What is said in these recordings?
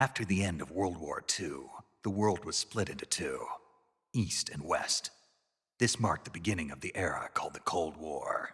After the end of World War II, the world was split into two, East and West. This marked the beginning of the era called the Cold War.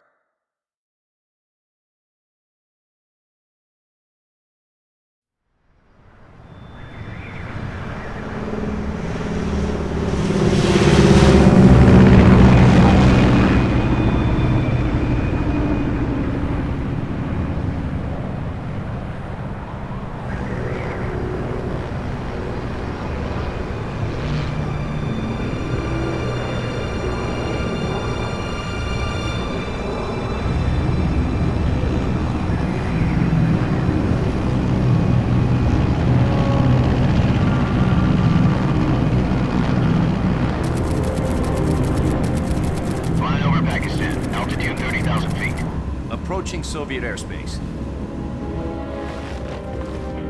Approaching Soviet airspace.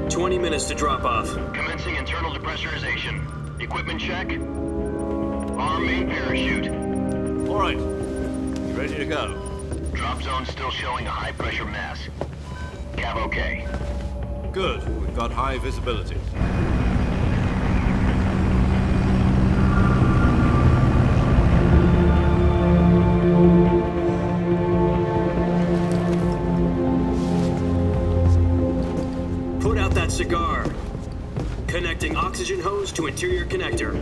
20 minutes to drop off. Commencing internal depressurization. Equipment check. Arm main parachute. All right. You ready to go? Drop zone still showing a high pressure mass. Cav okay. Good. We've got high visibility. Cigar. Connecting oxygen hose to interior connector.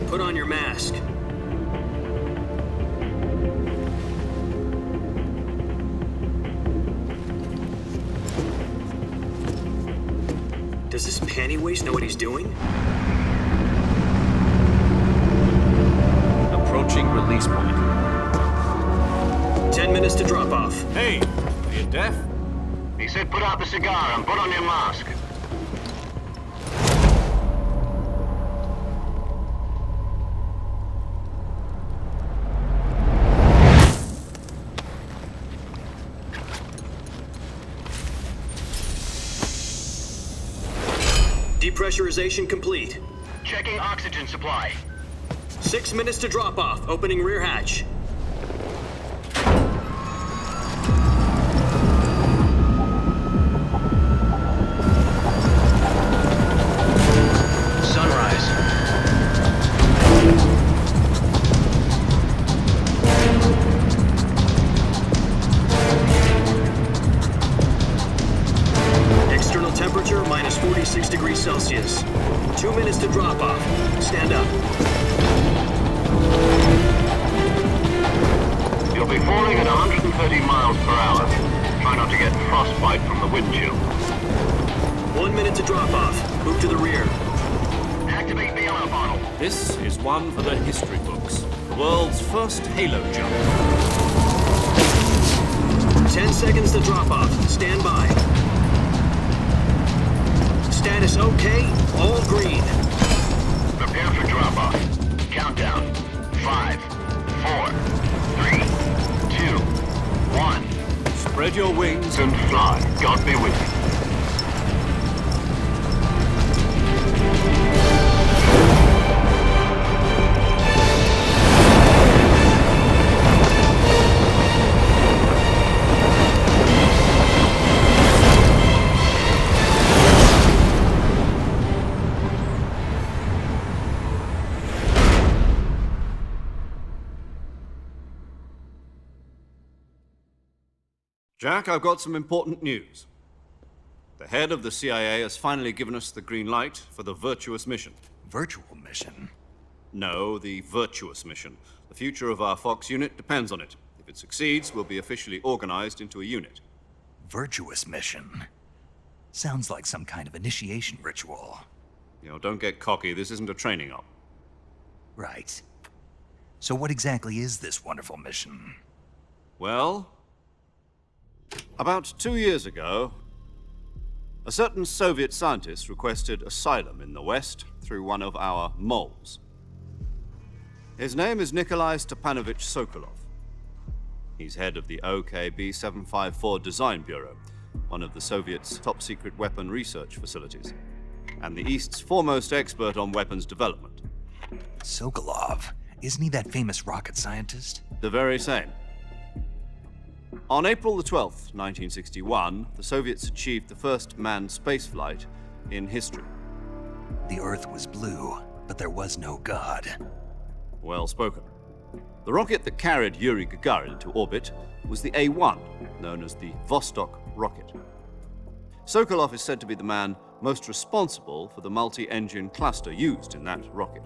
Put on your mask. Does this panty waste know what he's doing? Approaching release point. 10 minutes to drop off. Hey, are you deaf? He said put out the cigar and put on your mask. Depressurization complete. Checking oxygen supply. 6 minutes to drop off. Opening rear hatch. Temperature minus 46 degrees Celsius. 2 minutes to drop off. Stand up. You'll be falling at 130 miles per hour. Try not to get frostbite from the wind chill. 1 minute to drop off. Move to the rear. Activate the yellow bottle. This is one for the history books. The world's first halo jump. 10 seconds to drop off. Stand by. Status okay, all green. Prepare for drop-off. Countdown. 5, 4, 3, 2, 1. Spread your wings And fly. God be with you. Jack, I've got some important news. The head of the CIA has finally given us the green light for the Virtuous mission. Virtual mission? No, the Virtuous mission. The future of our Fox unit depends on it. If it succeeds, we'll be officially organized into a unit. Virtuous mission? Sounds like some kind of initiation ritual. You know, don't get cocky. This isn't a training op. Right. So what exactly is this wonderful mission? Well, about 2 years ago, a certain Soviet scientist requested asylum in the West through one of our moles. His name is Nikolai Stepanovich Sokolov. He's head of the OKB-754 Design Bureau, one of the Soviets' top-secret weapon research facilities, and the East's foremost expert on weapons development. Sokolov? Isn't he that famous rocket scientist? The very same. On April the 12th, 1961, the Soviets achieved the first manned spaceflight in history. The Earth was blue, but there was no God. Well spoken. The rocket that carried Yuri Gagarin into orbit was the A-1, known as the Vostok rocket. Sokolov is said to be the man most responsible for the multi-engine cluster used in that rocket.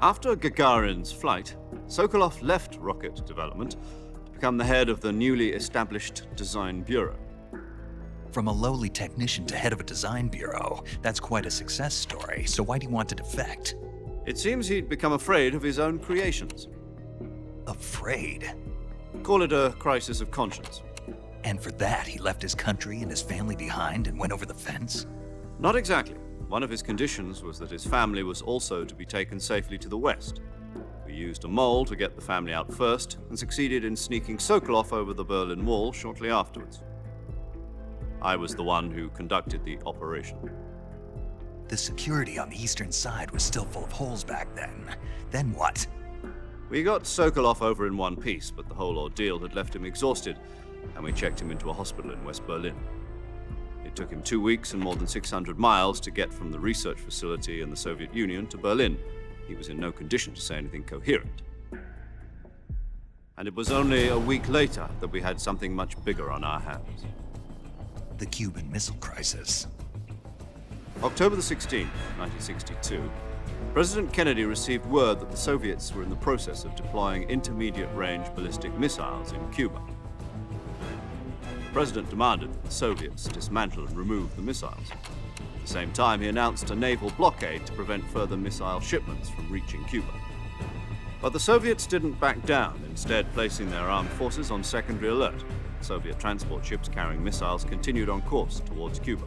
After Gagarin's flight, Sokolov left rocket development to become the head of the newly established Design Bureau. From a lowly technician to head of a design bureau, that's quite a success story, so why do you want to defect? It seems he'd become afraid of his own creations. Afraid? Call it a crisis of conscience. And for that, he left his country and his family behind and went over the fence? Not exactly. One of his conditions was that his family was also to be taken safely to the west. We used a mole to get the family out first and succeeded in sneaking Sokolov over the Berlin Wall shortly afterwards. I was the one who conducted the operation. The security on the eastern side was still full of holes back then. Then what? We got Sokolov over in one piece, but the whole ordeal had left him exhausted, and we checked him into a hospital in West Berlin. It took him 2 weeks and more than 600 miles to get from the research facility in the Soviet Union to Berlin. He was in no condition to say anything coherent. And it was only a week later that we had something much bigger on our hands. The Cuban Missile Crisis. October the 16th, 1962, President Kennedy received word that the Soviets were in the process of deploying intermediate-range ballistic missiles in Cuba. The president demanded that the Soviets dismantle and remove the missiles. At the same time, he announced a naval blockade to prevent further missile shipments from reaching Cuba. But the Soviets didn't back down, instead placing their armed forces on secondary alert. Soviet transport ships carrying missiles continued on course towards Cuba.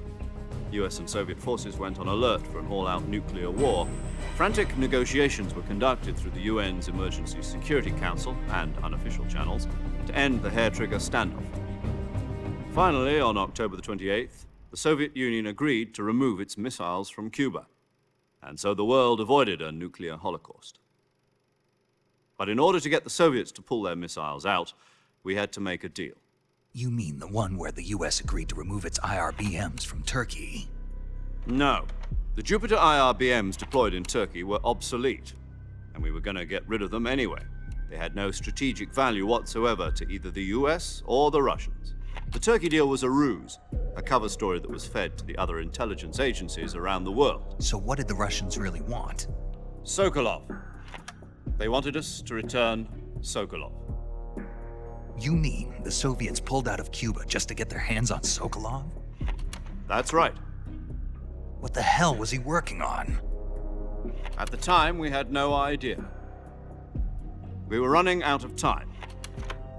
US and Soviet forces went on alert for an all-out nuclear war. Frantic negotiations were conducted through the UN's Emergency Security Council and unofficial channels to end the hair-trigger standoff. Finally, on October the 28th, the Soviet Union agreed to remove its missiles from Cuba. And so the world avoided a nuclear holocaust. But in order to get the Soviets to pull their missiles out, we had to make a deal. You mean the one where the US agreed to remove its IRBMs from Turkey? No. The Jupiter IRBMs deployed in Turkey were obsolete, and we were going to get rid of them anyway. They had no strategic value whatsoever to either the US or the Russians. The Turkey deal was a ruse, a cover story that was fed to the other intelligence agencies around the world. So what did the Russians really want? Sokolov. They wanted us to return Sokolov. You mean the Soviets pulled out of Cuba just to get their hands on Sokolov? That's right. What the hell was he working on? At the time, we had no idea. We were running out of time.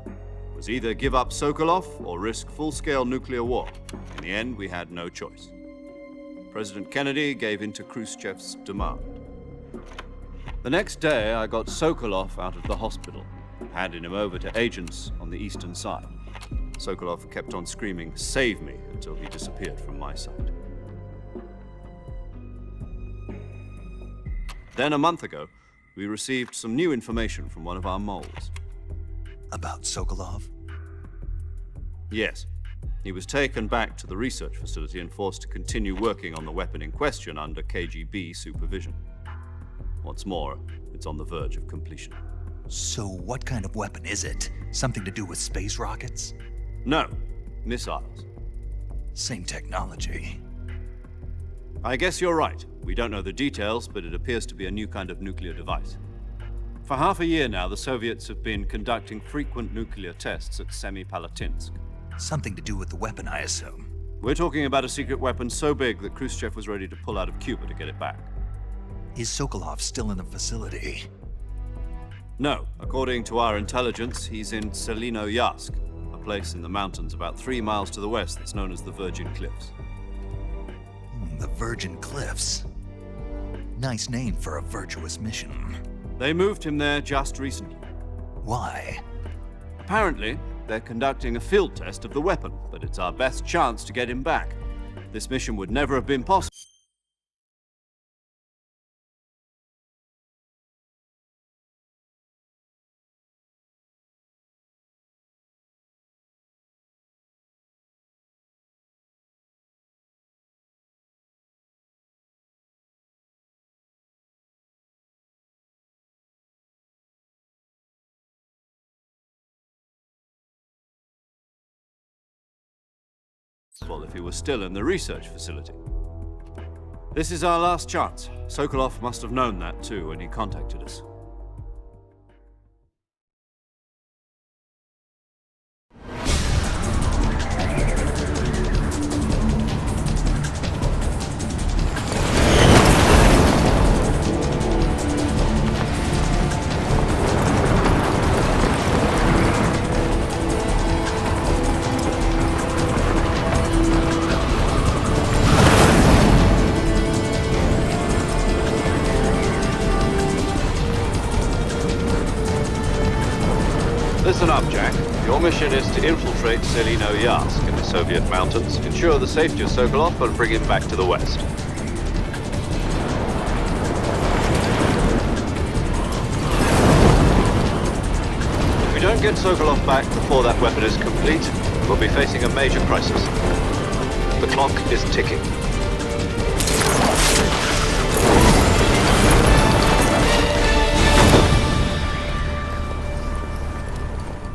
It was either give up Sokolov or risk full-scale nuclear war. In the end, we had no choice. President Kennedy gave in to Khrushchev's demand. The next day, I got Sokolov out of the hospital, handing him over to agents on the eastern side. Sokolov kept on screaming, "Save me," until he disappeared from my sight. Then a month ago, we received some new information from one of our moles. About Sokolov? Yes. He was taken back to the research facility and forced to continue working on the weapon in question under KGB supervision. What's more, it's on the verge of completion. So what kind of weapon is it? Something to do with space rockets? No, missiles. Same technology. I guess you're right. We don't know the details, but it appears to be a new kind of nuclear device. For half a year now, the Soviets have been conducting frequent nuclear tests at Semipalatinsk. Something to do with the weapon, I assume. We're talking about a secret weapon so big that Khrushchev was ready to pull out of Cuba to get it back. Is Sokolov still in the facility? No. According to our intelligence, he's in Selinoyarsk, a place in the mountains about 3 miles to the west that's known as the Virgin Cliffs. The Virgin Cliffs. Nice name for a virtuous mission. They moved him there just recently. Why? Apparently, they're conducting a field test of the weapon, but it's our best chance to get him back. This mission would never have been possible. Well, if he was still in the research facility. This is our last chance. Sokolov must have known that too when he contacted us. Listen up, Jack. Your mission is to infiltrate Selino-Yarsk in the Soviet mountains, ensure the safety of Sokolov, and bring him back to the West. If we don't get Sokolov back before that weapon is complete, we'll be facing a major crisis. The clock is ticking.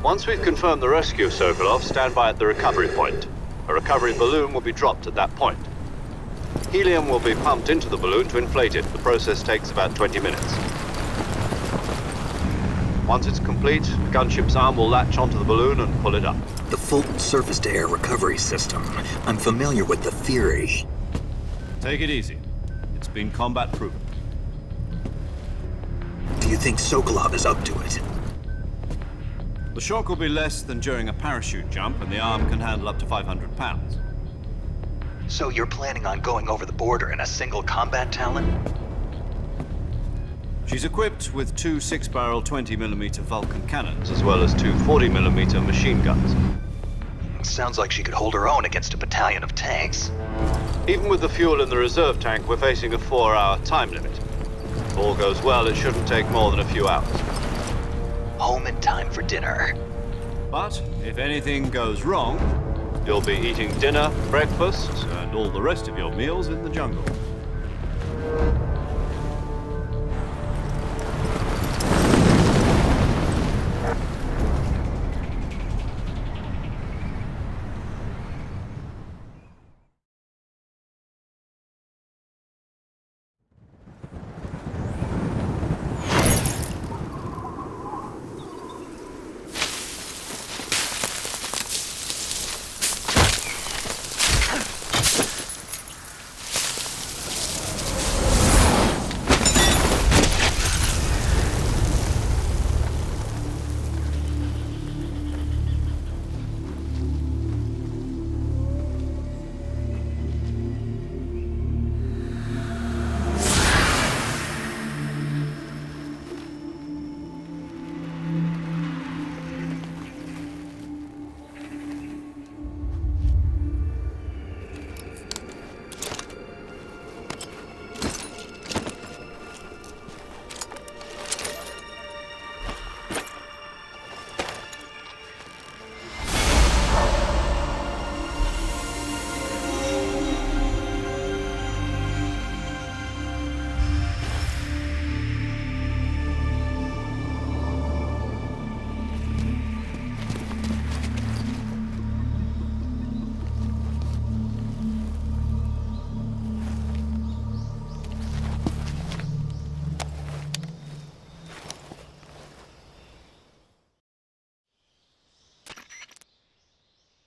Once we've confirmed the rescue of Sokolov, stand by at the recovery point. A recovery balloon will be dropped at that point. Helium will be pumped into the balloon to inflate it. The process takes about 20 minutes. Once it's complete, the gunship's arm will latch onto the balloon and pull it up. The Fulton surface-to-air recovery system. I'm familiar with the theory. Take it easy. It's been combat proven. Do you think Sokolov is up to it? The shock will be less than during a parachute jump, and the arm can handle up to 500 pounds. So you're planning on going over the border in a single combat Talon? She's equipped with two 6-barrel 20mm Vulcan cannons, as well as two 40mm machine guns. Sounds like she could hold her own against a battalion of tanks. Even with the fuel in the reserve tank, we're facing a 4-hour time limit. If all goes well, it shouldn't take more than a few hours. Home in time for dinner. But if anything goes wrong, you'll be eating dinner, breakfast, and all the rest of your meals in the jungle.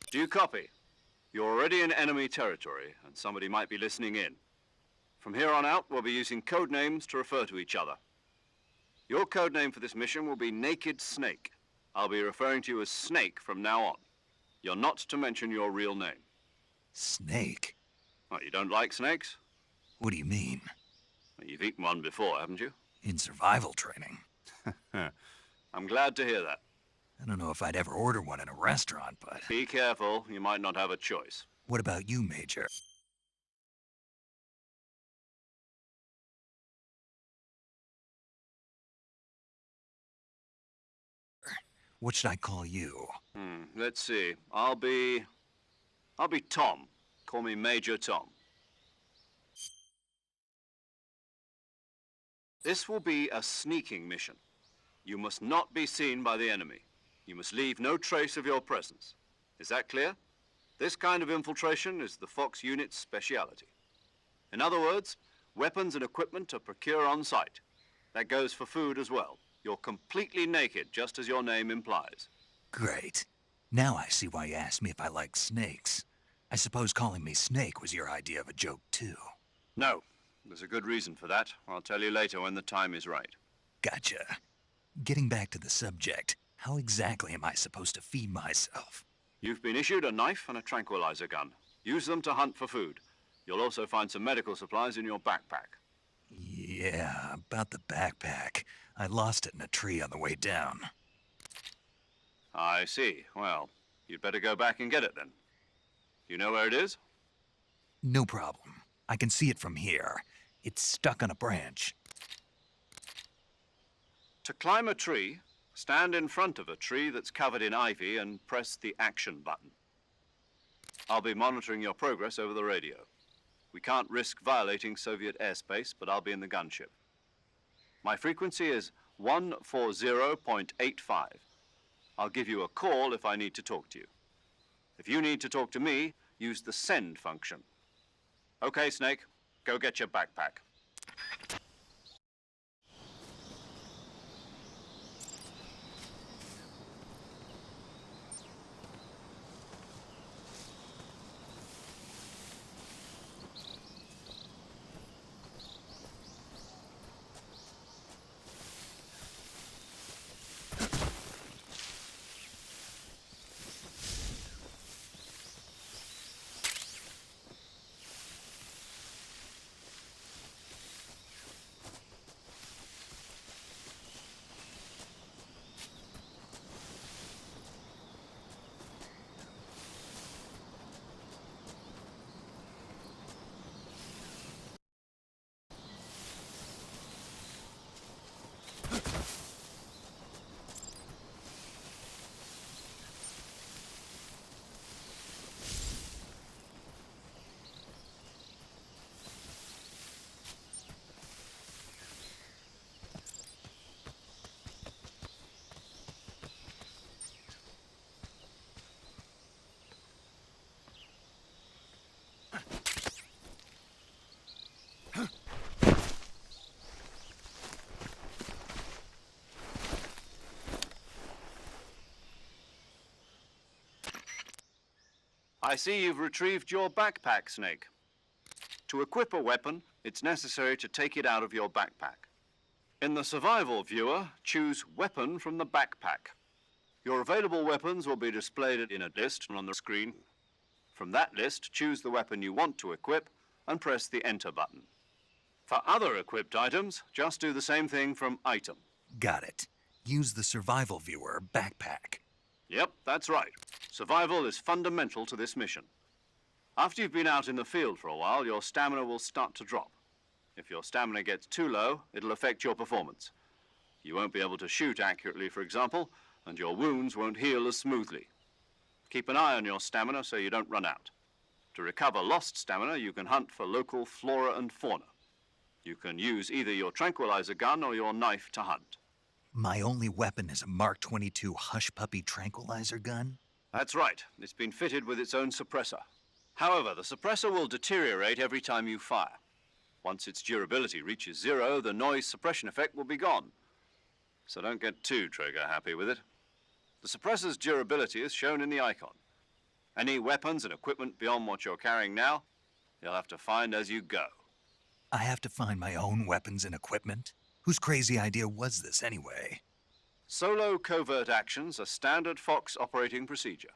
Do you copy? You're already in enemy territory, and somebody might be listening in. From here on out, we'll be using code names to refer to each other. Your code name for this mission will be Naked Snake. I'll be referring to you as Snake from now on. You're not to mention your real name. Snake? What, you don't like snakes? What do you mean? Well, you've eaten one before, haven't you? In survival training. I'm glad to hear that. I don't know if I'd ever order one in a restaurant, but... Be careful, you might not have a choice. What about you, Major? What should I call you? Let's see. I'll be Tom. Call me Major Tom. This will be a sneaking mission. You must not be seen by the enemy. You must leave no trace of your presence. Is that clear? This kind of infiltration is the Fox unit's speciality. In other words, weapons and equipment are procured on site. That goes for food as well. You're completely naked, just as your name implies. Great. Now I see why you asked me if I like snakes. I suppose calling me Snake was your idea of a joke, too. No, there's a good reason for that. I'll tell you later when the time is right. Gotcha. Getting back to the subject, how exactly am I supposed to feed myself? You've been issued a knife and a tranquilizer gun. Use them to hunt for food. You'll also find some medical supplies in your backpack. Yeah, about the backpack. I lost it in a tree on the way down. I see. Well, you'd better go back and get it then. You know where it is? No problem. I can see it from here. It's stuck on a branch. To climb a tree, stand in front of a tree that's covered in ivy and press the action button. I'll be monitoring your progress over the radio. We can't risk violating Soviet airspace, but I'll be in the gunship. My frequency is 140.85. I'll give you a call if I need to talk to you. If you need to talk to me, use the send function. Okay, Snake, go get your backpack. I see you've retrieved your backpack, Snake. To equip a weapon, it's necessary to take it out of your backpack. In the survival viewer, choose Weapon from the backpack. Your available weapons will be displayed in a list on the screen. From that list, choose the weapon you want to equip and press the Enter button. For other equipped items, just do the same thing from Item. Got it. Use the survival viewer backpack. Yep, that's right. Survival is fundamental to this mission. After you've been out in the field for a while, your stamina will start to drop. If your stamina gets too low, it'll affect your performance. You won't be able to shoot accurately, for example, and your wounds won't heal as smoothly. Keep an eye on your stamina so you don't run out. To recover lost stamina, you can hunt for local flora and fauna. You can use either your tranquilizer gun or your knife to hunt. My only weapon is a Mark 22 Hush Puppy tranquilizer gun? That's right. It's been fitted with its own suppressor. However, the suppressor will deteriorate every time you fire. Once its durability reaches 0, the noise suppression effect will be gone. So don't get too trigger-happy with it. The suppressor's durability is shown in the icon. Any weapons and equipment beyond what you're carrying now, you'll have to find as you go. I have to find my own weapons and equipment? Whose crazy idea was this, anyway? Solo covert actions are standard Fox operating procedure.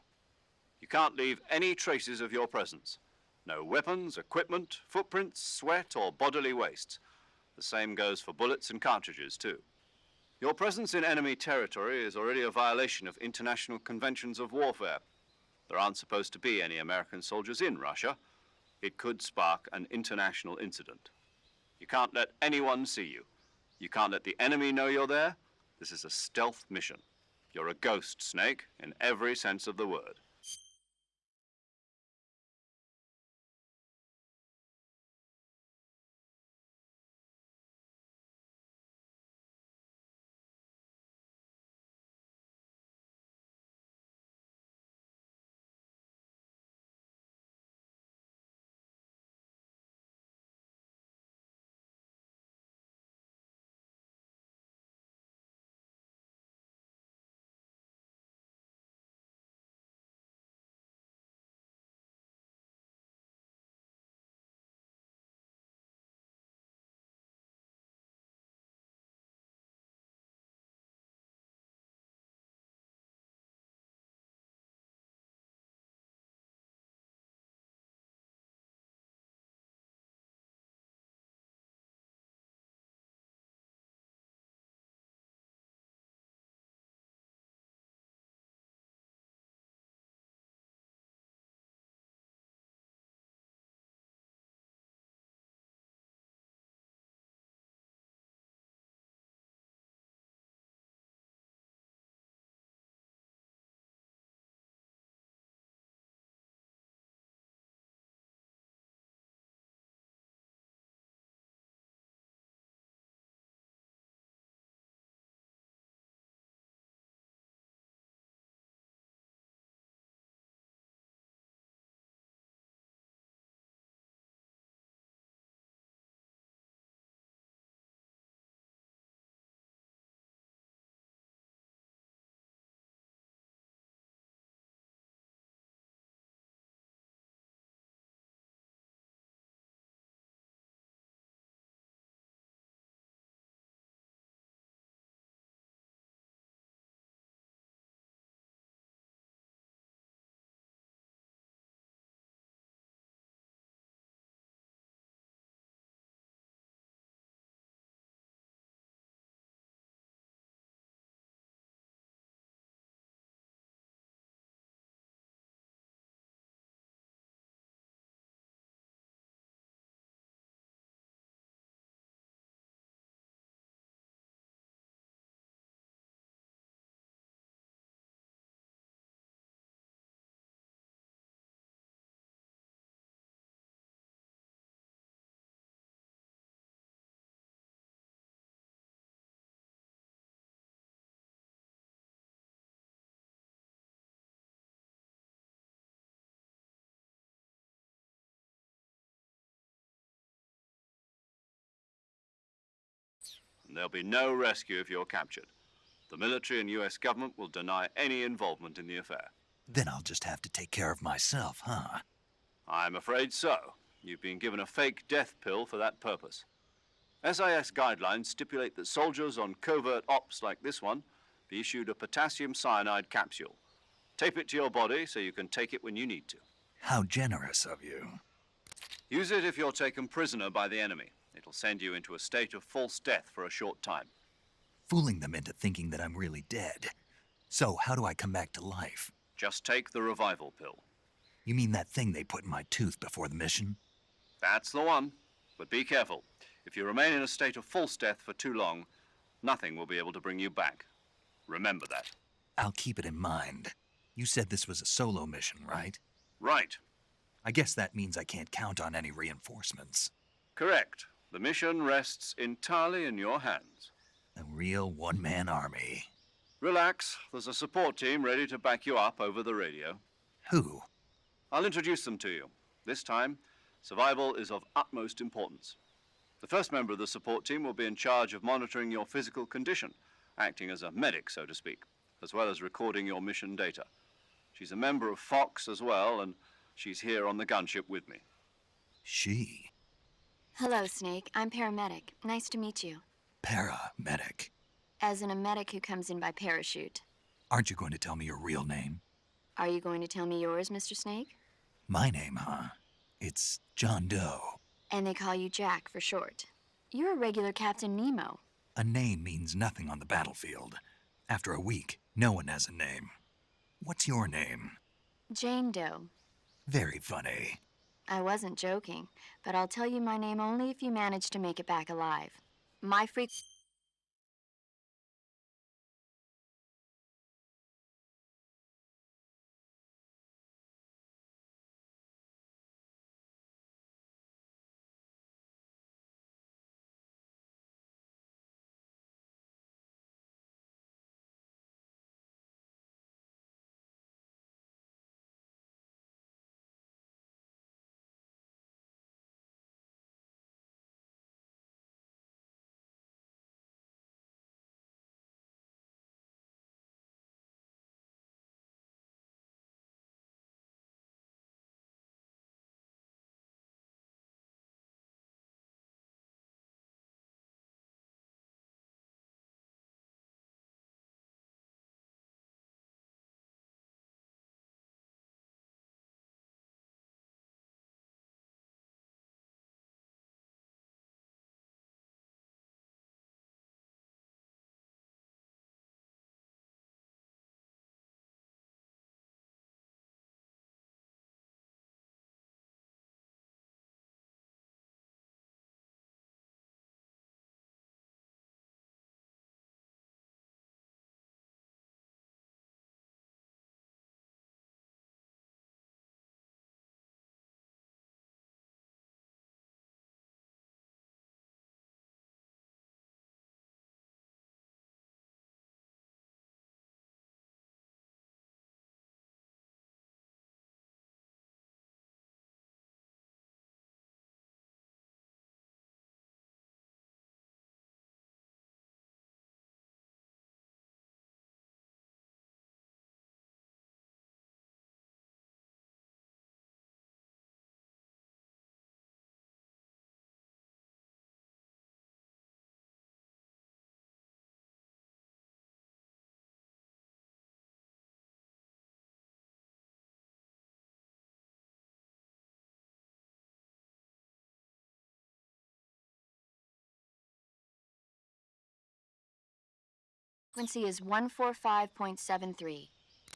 You can't leave any traces of your presence. No weapons, equipment, footprints, sweat, or bodily waste. The same goes for bullets and cartridges, too. Your presence in enemy territory is already a violation of international conventions of warfare. There aren't supposed to be any American soldiers in Russia. It could spark an international incident. You can't let anyone see you. You can't let the enemy know you're there. This is a stealth mission. You're a ghost, Snake, in every sense of the word. and there'll be no rescue if you're captured. The military and US government will deny any involvement in the affair. Then I'll just have to take care of myself, huh? I'm afraid so. You've been given a fake death pill for that purpose. SIS guidelines stipulate that soldiers on covert ops like this one be issued a potassium cyanide capsule. Tape it to your body so you can take it when you need to. How generous of you. Use it if you're taken prisoner by the enemy. It'll send you into a state of false death for a short time. Fooling them into thinking that I'm really dead. So, how do I come back to life? Just take the revival pill. You mean that thing they put in my tooth before the mission? That's the one. But be careful. If you remain in a state of false death for too long, nothing will be able to bring you back. Remember that. I'll keep it in mind. You said this was a solo mission, right? Right. I guess that means I can't count on any reinforcements. Correct. The mission rests entirely in your hands. A real one-man army. Relax. There's a support team ready to back you up over the radio. Who? I'll introduce them to you. This time, survival is of utmost importance. The first member of the support team will be in charge of monitoring your physical condition, acting as a medic, so to speak, as well as recording your mission data. She's a member of Fox as well, and she's here on the gunship with me. She? Hello, Snake. I'm paramedic. Nice to meet you. Paramedic. As in a medic who comes in by parachute. Aren't you going to tell me your real name? Are you going to tell me yours, Mr. Snake? My name, huh? It's John Doe. And they call you Jack for short. You're a regular Captain Nemo. A name means nothing on the battlefield. After a week, no one has a name. What's your name? Jane Doe. Very funny. I wasn't joking, but I'll tell you my name only if you manage to make it back alive. My freak... frequency is 145.73.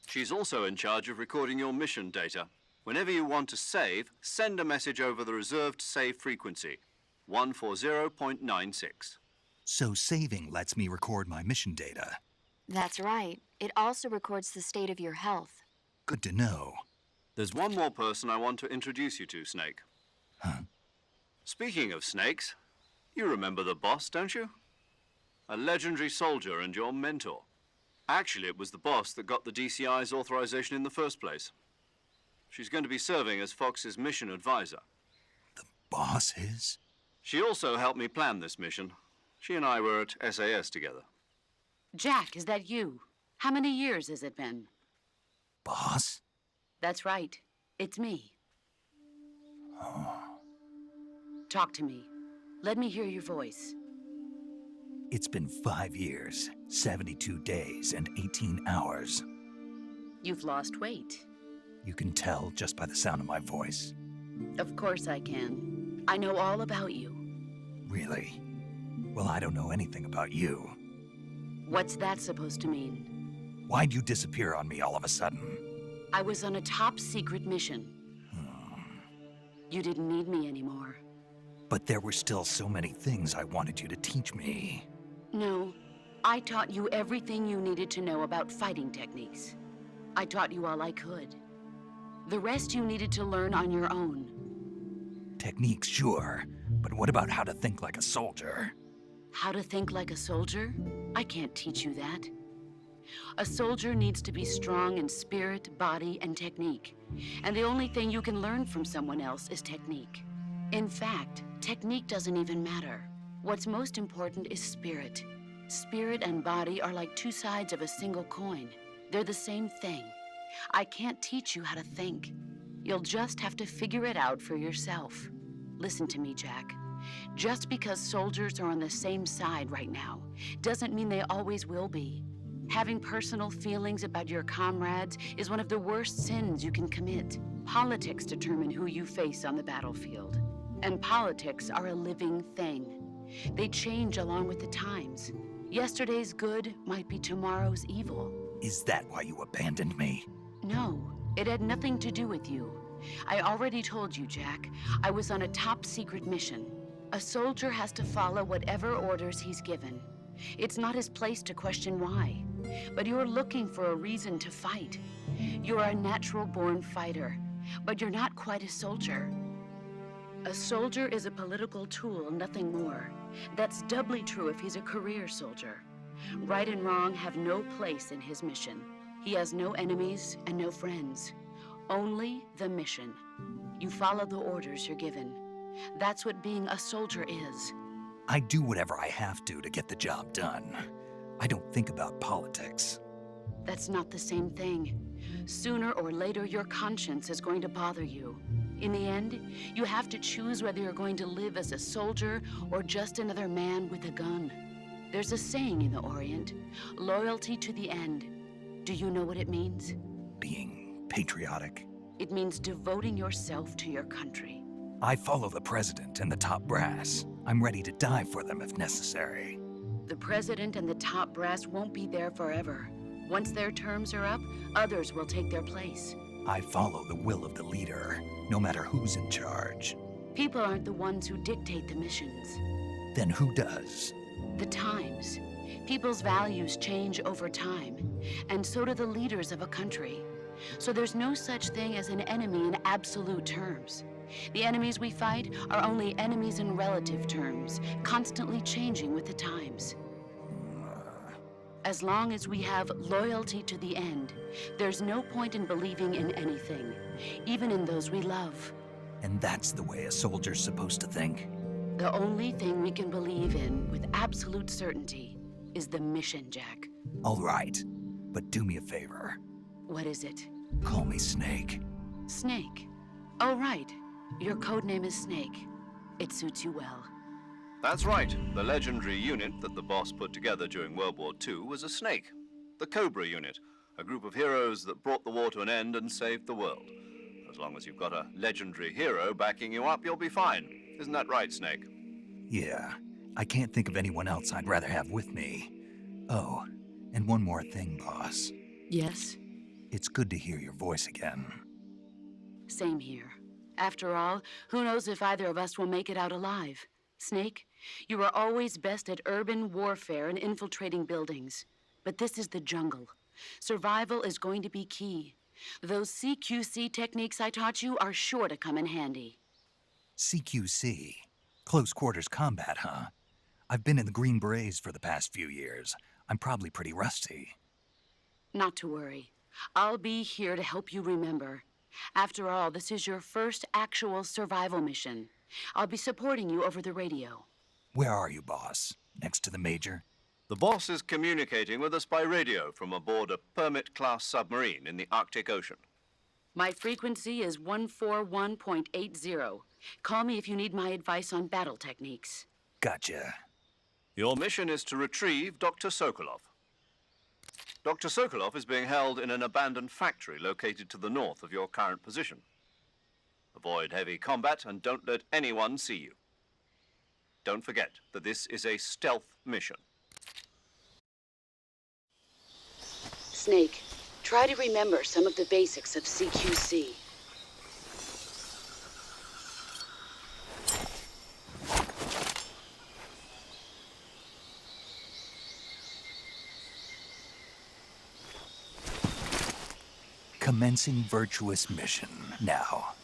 She's also in charge of recording your mission data. Whenever you want to save, send a message over the reserved save frequency, 140.96. So saving lets me record my mission data. That's right. It also records the state of your health. Good to know. There's one more person I want to introduce you to, Snake. Huh? Speaking of snakes, you remember the boss, don't you? A legendary soldier and your mentor. Actually, it was the boss that got the DCI's authorization in the first place. She's going to be serving as Fox's mission advisor. The boss is? She also helped me plan this mission. She and I were at SAS together. Jack, is that you? How many years has it been? Boss? That's right. It's me. Talk to me. Let me hear your voice. It's been 5 years, 72 days, and 18 hours. You've lost weight. You can tell just by the sound of my voice. Of course I can. I know all about you. Really? Well, I don't know anything about you. What's that supposed to mean? Why'd you disappear on me all of a sudden? I was on a top-secret mission. You didn't need me anymore. But there were still so many things I wanted you to teach me. No, I taught you everything you needed to know about fighting techniques. I taught you all I could. The rest you needed to learn on your own. Techniques, sure. But what about how to think like a soldier? How to think like a soldier? I can't teach you that. A soldier needs to be strong in spirit, body, and technique. And the only thing you can learn from someone else is technique. In fact, technique doesn't even matter. What's most important is spirit. Spirit and body are like two sides of a single coin. They're the same thing. I can't teach you how to think. You'll just have to figure it out for yourself. Listen to me, Jack. Just because soldiers are on the same side right now doesn't mean they always will be. Having personal feelings about your comrades is one of the worst sins you can commit. Politics determine who you face on the battlefield. And politics are a living thing. They change along with the times. Yesterday's good might be tomorrow's evil. Is that why you abandoned me? No, it had nothing to do with you. I already told you, Jack. I was on a top-secret mission. A soldier has to follow whatever orders he's given. It's not his place to question why. But you're looking for a reason to fight. You're a natural-born fighter, but you're not quite a soldier. A soldier is a political tool, nothing more. That's doubly true if he's a career soldier. Right and wrong have no place in his mission. He has no enemies and no friends. Only the mission. You follow the orders you're given. That's what being a soldier is. I do whatever I have to get the job done. I don't think about politics. That's not the same thing. Sooner or later, your conscience is going to bother you. In the end, you have to choose whether you're going to live as a soldier or just another man with a gun. There's a saying in the Orient, loyalty to the end. Do you know what it means? Being patriotic. It means devoting yourself to your country. I follow the president and the top brass. I'm ready to die for them if necessary. The president and the top brass won't be there forever. Once their terms are up, others will take their place. I follow the will of the leader, no matter who's in charge. People aren't the ones who dictate the missions. Then who does? The times. People's values change over time, and so do the leaders of a country. So there's no such thing as an enemy in absolute terms. The enemies we fight are only enemies in relative terms, constantly changing with the times. As long as we have loyalty to the end, there's no point in believing in anything, even in those we love. And that's the way a soldier's supposed to think? The only thing we can believe in with absolute certainty is the mission, Jack. All right, but do me a favor. What is it? Call me Snake. Snake. Oh, right. Your code name is Snake. It suits you well. That's right. The legendary unit that the boss put together during World War II was a snake. The Cobra unit, a group of heroes that brought the war to an end and saved the world. As long as you've got a legendary hero backing you up, you'll be fine. Isn't that right, Snake? Yeah, I can't think of anyone else I'd rather have with me. Oh, and one more thing, boss. Yes? It's good to hear your voice again. Same here. After all, who knows if either of us will make it out alive? Snake, you are always best at urban warfare and infiltrating buildings. But this is the jungle. Survival is going to be key. Those CQC techniques I taught you are sure to come in handy. CQC? Close quarters combat, huh? I've been in the Green Berets for the past few years. I'm probably pretty rusty. Not to worry. I'll be here to help you remember. After all, this is your first actual survival mission. I'll be supporting you over the radio. Where are you, boss? next to the Major? The boss is communicating with us by radio from aboard a Permit-class submarine in the Arctic Ocean. My frequency is 141.80. Call me if you need my advice on battle techniques. Gotcha. Your mission is to retrieve Dr. Sokolov. Dr. Sokolov is being held in an abandoned factory located to the north of your current position. Avoid heavy combat and don't let anyone see you. Don't forget that this is a stealth mission. Snake, try to remember some of the basics of CQC. Commencing virtuous mission now.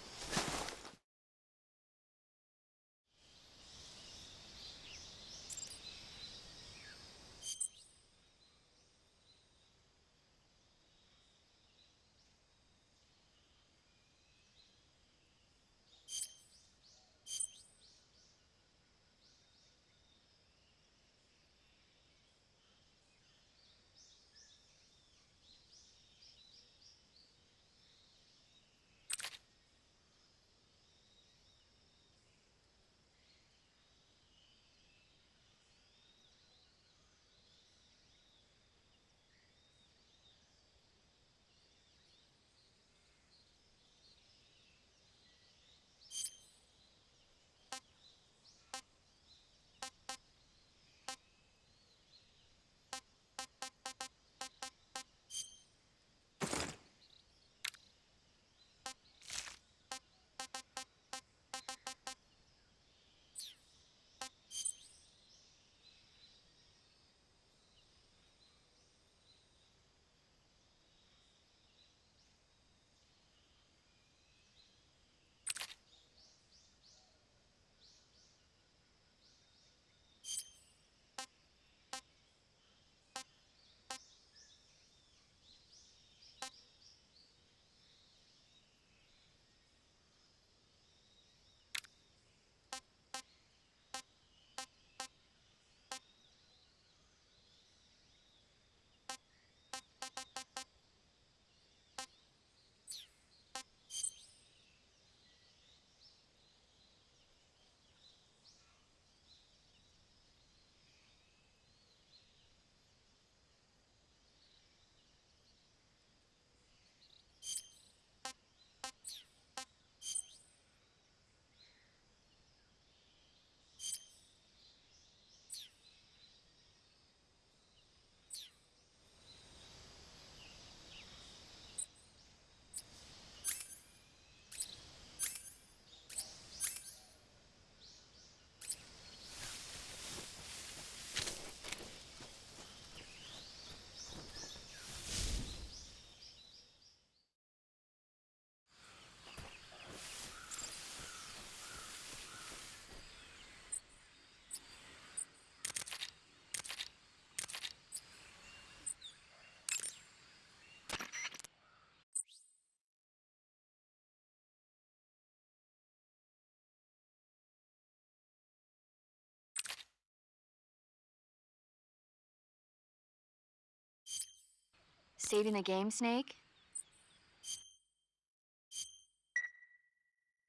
Saving the game, Snake?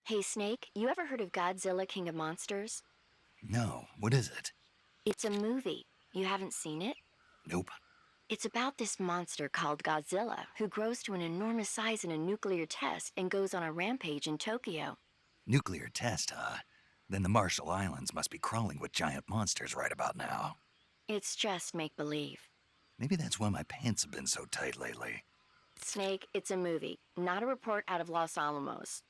Hey, Snake, you ever heard of Godzilla, King of Monsters? No, what is it? It's a movie. You haven't seen it? Nope. It's about this monster called Godzilla, who grows to an enormous size in a nuclear test and goes on a rampage in Tokyo. Nuclear test, huh? Then the Marshall Islands must be crawling with giant monsters right about now. It's just make-believe. Maybe that's why my pants have been so tight lately. Snake, it's a movie, not a report out of Los Alamos.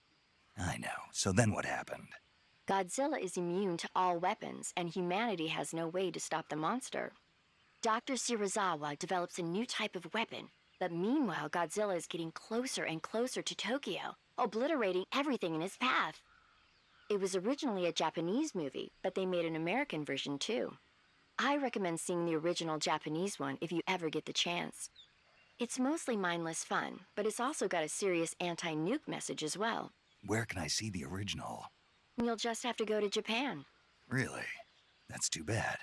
I know. So then what happened? Godzilla is immune to all weapons, and humanity has no way to stop the monster. Dr. Shirazawa develops a new type of weapon, but meanwhile Godzilla is getting closer and closer to Tokyo, obliterating everything in his path. It was originally a Japanese movie, but they made an American version too. I recommend seeing the original Japanese one if you ever get the chance. It's mostly mindless fun, but it's also got a serious anti-nuke message as well. Where can I see the original? You'll just have to go to Japan. Really? That's too bad.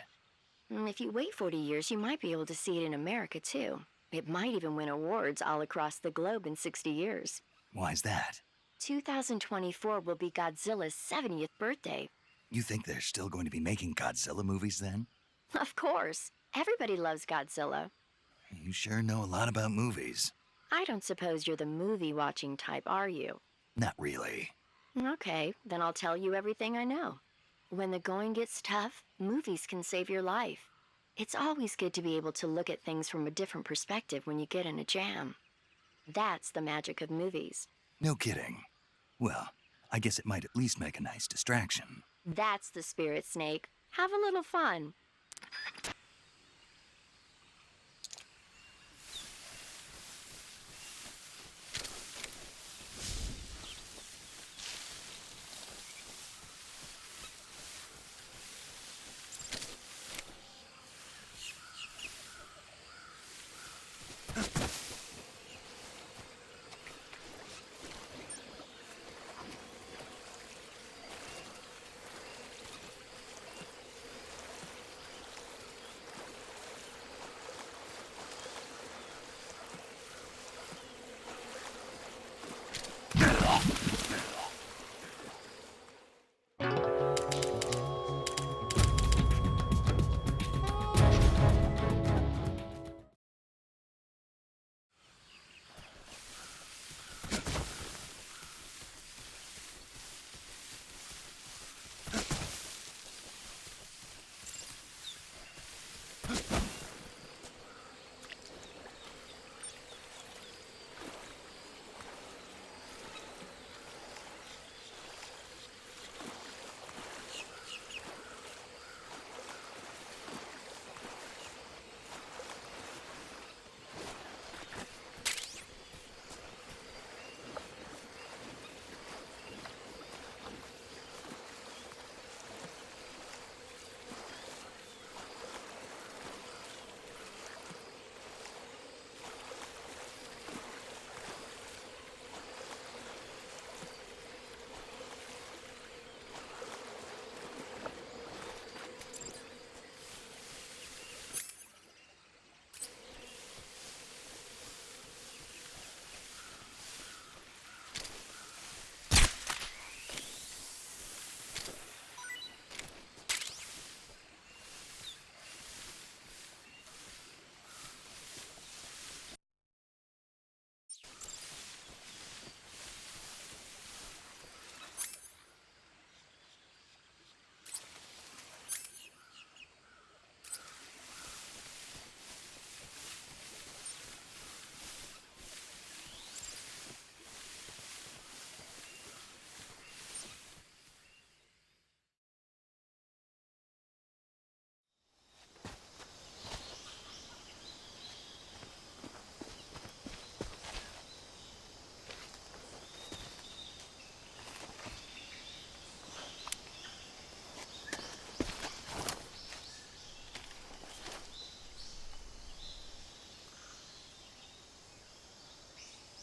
If you wait 40 years, you might be able to see it in America, too. It might even win awards all across the globe in 60 years. Why's that? 2024 will be Godzilla's 70th birthday. You think they're still going to be making Godzilla movies then? Of course. Everybody loves Godzilla. You sure know a lot about movies. I don't suppose you're the movie-watching type, are you? Not really. Okay, then I'll tell you everything I know. When the going gets tough, movies can save your life. It's always good to be able to look at things from a different perspective when you get in a jam. That's the magic of movies. No kidding. Well, I guess it might at least make a nice distraction. That's the spirit, Snake. Have a little fun.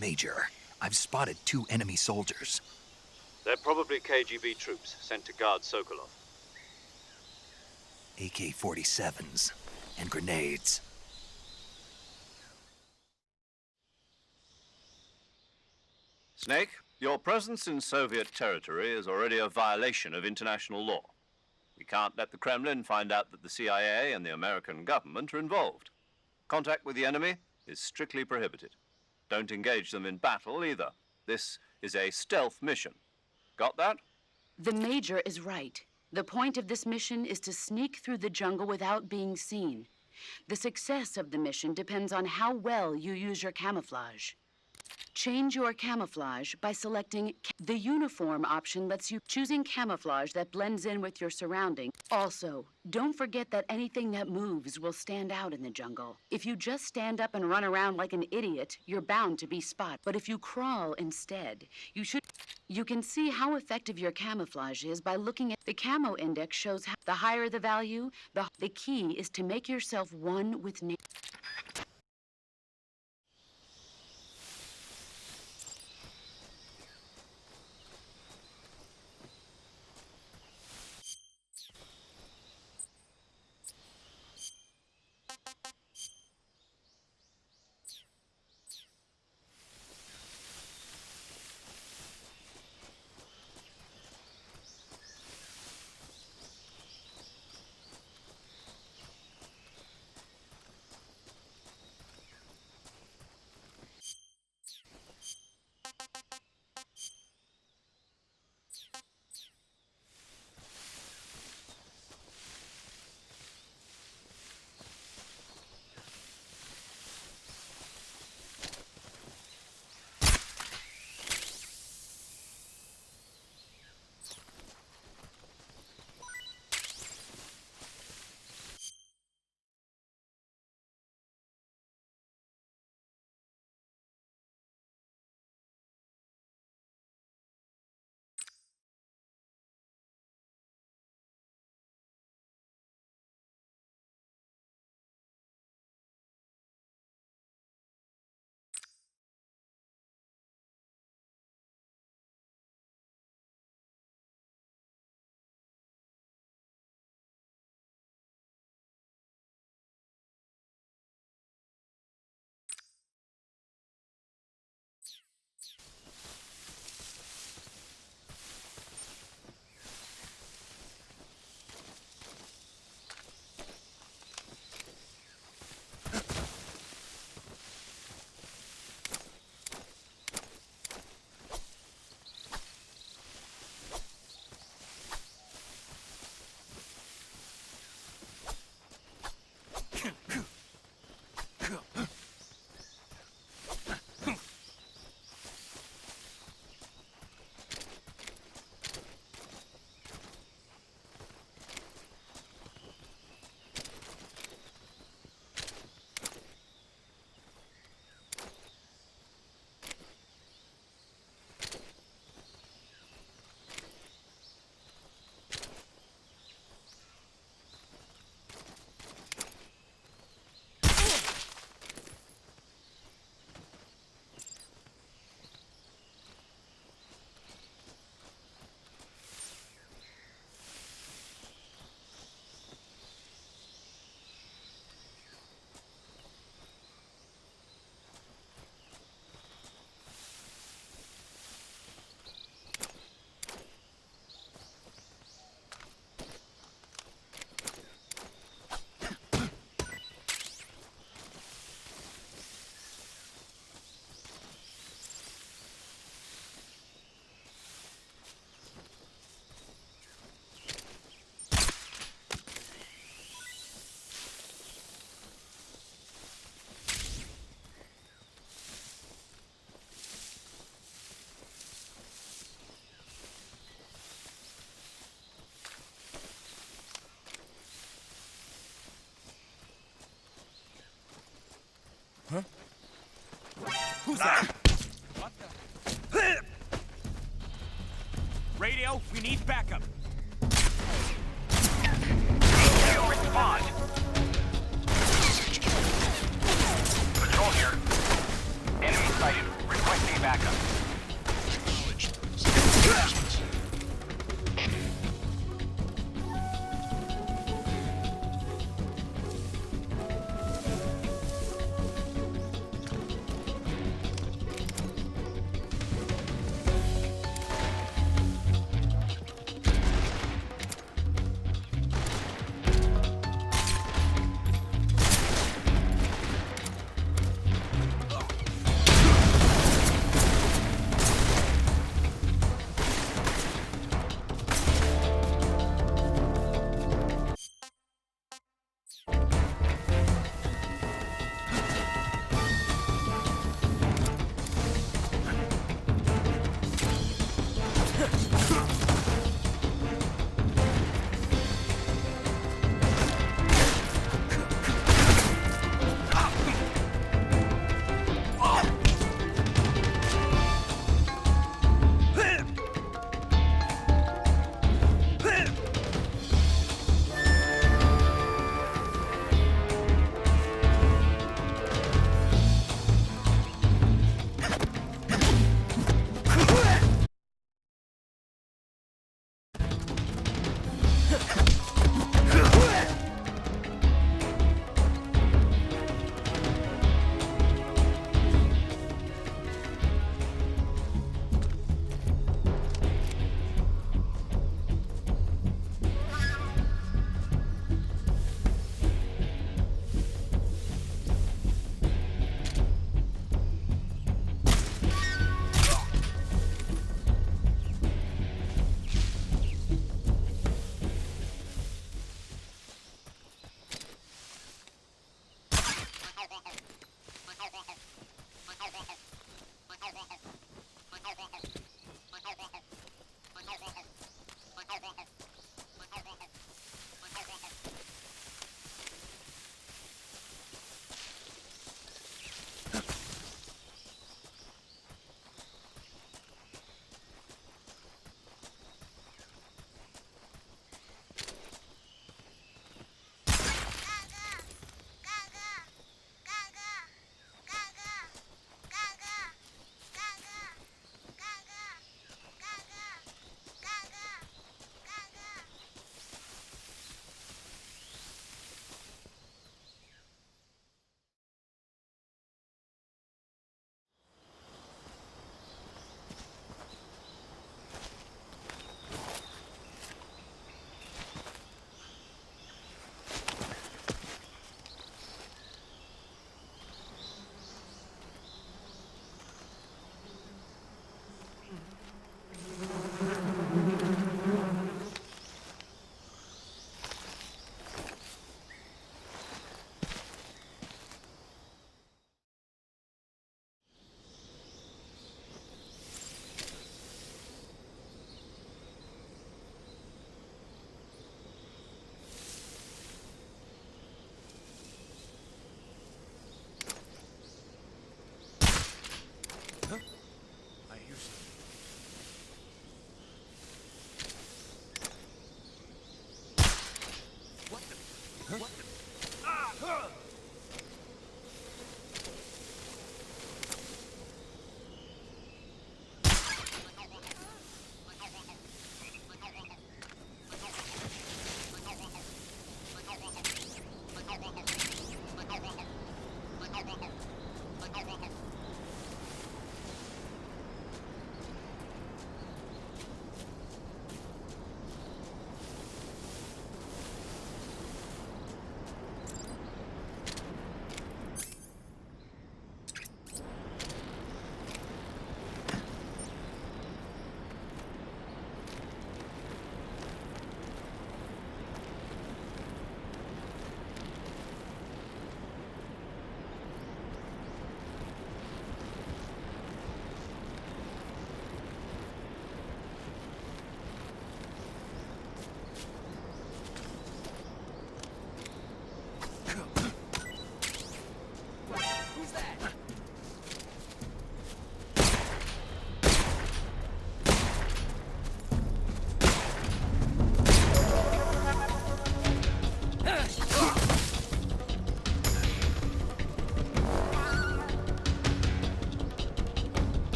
Major, I've spotted 2 enemy soldiers. They're probably KGB troops sent to guard Sokolov. AK-47s and grenades. Snake, your presence in Soviet territory is already a violation of international law. We can't let the Kremlin find out that the CIA and the American government are involved. Contact with the enemy is strictly prohibited. Don't engage them in battle either. This is a stealth mission. Got that? The Major is right. The point of this mission is to sneak through the jungle without being seen. The success of the mission depends on how well you use your camouflage. Change your camouflage by selecting the uniform option lets you choosing camouflage that blends in with your surroundings. Also, don't forget that anything that moves will stand out in the jungle. If you just stand up and run around like an idiot, you're bound to be spotted. But if you crawl instead, you can see how effective your camouflage is by looking at the camo index shows how the higher the value, the key is to make yourself one with nature. Who's that? What the? Radio, we need backup. Respond. Patrol here. Enemy sighted. Requesting backup.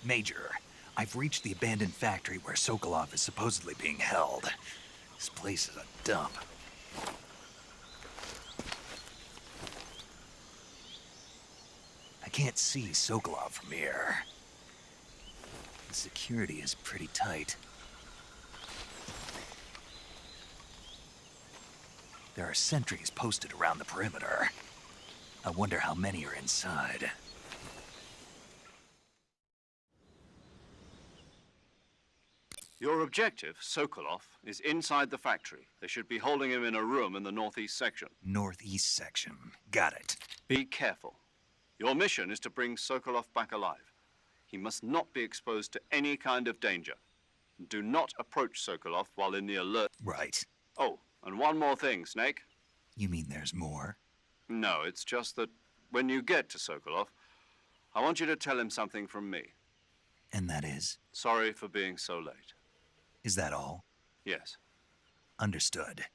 Major, I've reached the abandoned factory where Sokolov is supposedly being held. This place is a dump. I can't see Sokolov from here. The security is pretty tight. There are sentries posted around the perimeter. I wonder how many are inside. Your objective, Sokolov, is inside the factory. They should be holding him in a room in the northeast section. Northeast section. Got it. Be careful. Your mission is to bring Sokolov back alive. He must not be exposed to any kind of danger. Do not approach Sokolov while in the alert. Right. Oh, and one more thing, Snake. You mean there's more? No, it's just that when you get to Sokolov, I want you to tell him something from me. And that is? Sorry for being so late. Is that all? Yes. Understood.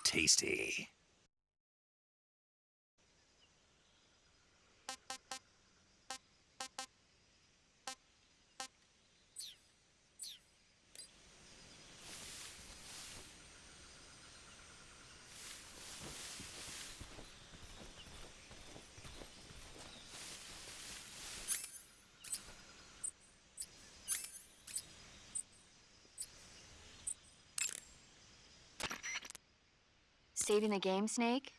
Tasty. Saving the game, Snake?